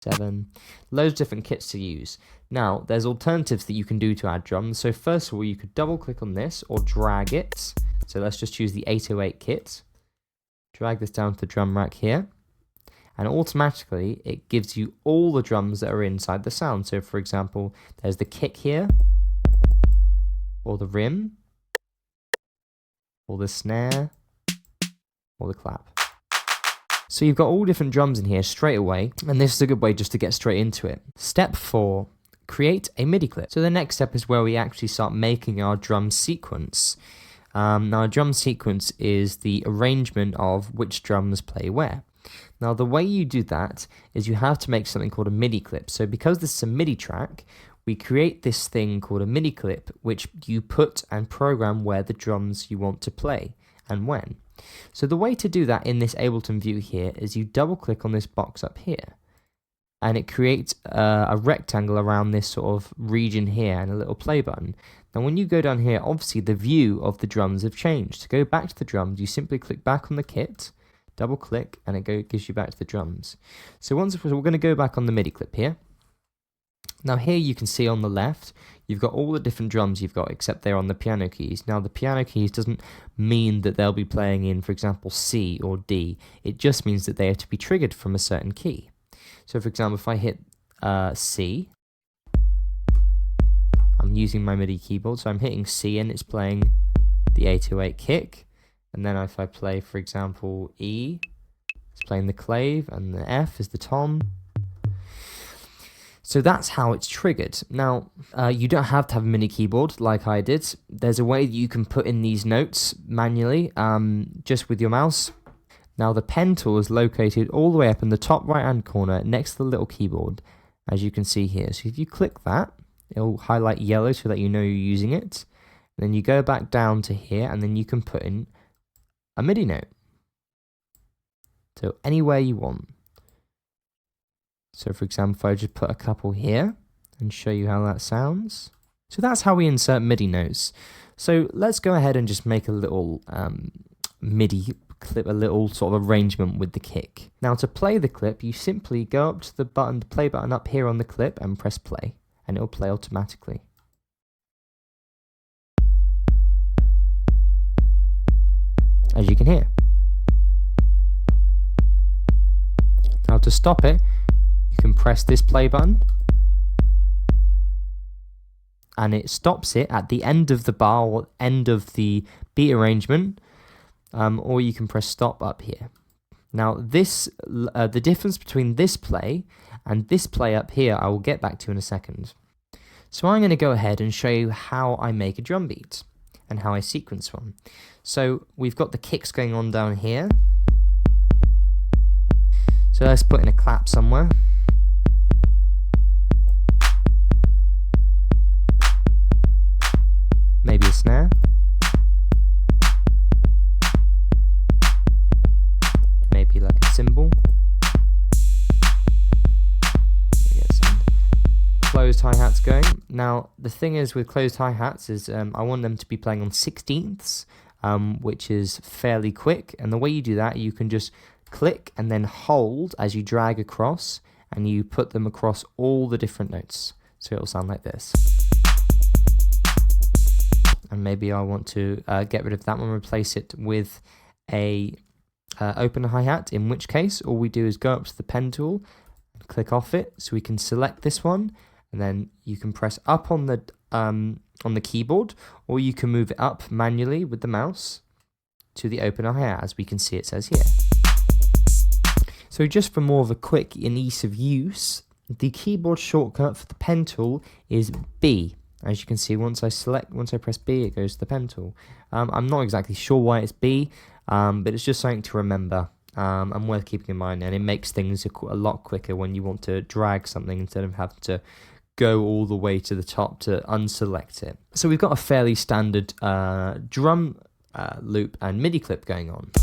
7, loads of different kits to use. Now, there's alternatives that you can do to add drums. So first of all, you could double click on this or drag it. So let's just choose the 808 kit. Drag this down to the drum rack here. And automatically, it gives you all the drums that are inside the sound. So for example, there's the kick here, or the rim, or the snare, or the clap. So you've got all different drums in here straight away, and this is a good way just to get straight into it. Step 4, create a MIDI clip. So the next step is where we actually start making our drum sequence. Now a drum sequence is the arrangement of which drums play where. Now the way you do that is you have to make something called a MIDI clip. So because this is a MIDI track, we create this thing called a MIDI clip, which you put and program where the drums you want to play and when. So the way to do that in this Ableton view here is you double click on this box up here, and it creates a rectangle around this sort of region here and a little play button. Now when you go down here, obviously the view of the drums have changed. To go back to the drums, you simply click back on the kit, double click, and it gives you back to the drums. So we're going to go back on the MIDI clip here. Now here you can see on the left, you've got all the different drums you've got, except they're on the piano keys. Now the piano keys doesn't mean that they'll be playing in, for example, C or D. It just means that they have to be triggered from a certain key. So for example, if I hit C, I'm using my MIDI keyboard, so I'm hitting C and it's playing the 808 kick. And then if I play, for example, E, it's playing the clave, and the F is the tom. So that's how it's triggered. Now, you don't have to have a MIDI keyboard like I did. There's a way that you can put in these notes manually, just with your mouse. Now, the pen tool is located all the way up in the top right-hand corner next to the little keyboard, as you can see here. So if you click that, it'll highlight yellow so that you know you're using it. And then you go back down to here, and then you can put in a MIDI note. So anywhere you want. So for example, if I just put a couple here and show you how that sounds. So that's how we insert MIDI notes. So let's go ahead and just make a little MIDI clip, a little sort of arrangement with the kick. Now to play the clip, you simply go up to the button, the play button up here on the clip, and press play, and it'll play automatically. As you can hear. Now to stop it, you can press this play button, and it stops it at the end of the bar or end of the beat arrangement, or you can press stop up here. Now this, the difference between this play and this play up here, I will get back to in a second. So I'm going to go ahead and show you how I make a drum beat and how I sequence one. So we've got the kicks going on down here. So let's put in a clap somewhere. Maybe a snare. Maybe like a cymbal. Get some closed hi-hats going. Now the thing is with closed hi-hats is I want them to be playing on 16ths, which is fairly quick, and the way you do that, you can just click and then hold as you drag across, and you put them across all the different notes, so it'll sound like this. And maybe I want to get rid of that one, replace it with a open hi-hat, in which case all we do is go up to the pen tool and click off it, so we can select this one, and then you can press up on the keyboard, or you can move it up manually with the mouse to the open hi-hat, as we can see it says here. So just for more of a quick and ease of use, the keyboard shortcut for the pen tool is B. As you can see, once I press B, it goes to the pen tool. I'm not exactly sure why it's B, but it's just something to remember and worth keeping in mind, and it makes things a lot quicker when you want to drag something instead of having to go all the way to the top to unselect it. So we've got a fairly standard drum loop and MIDI clip going on.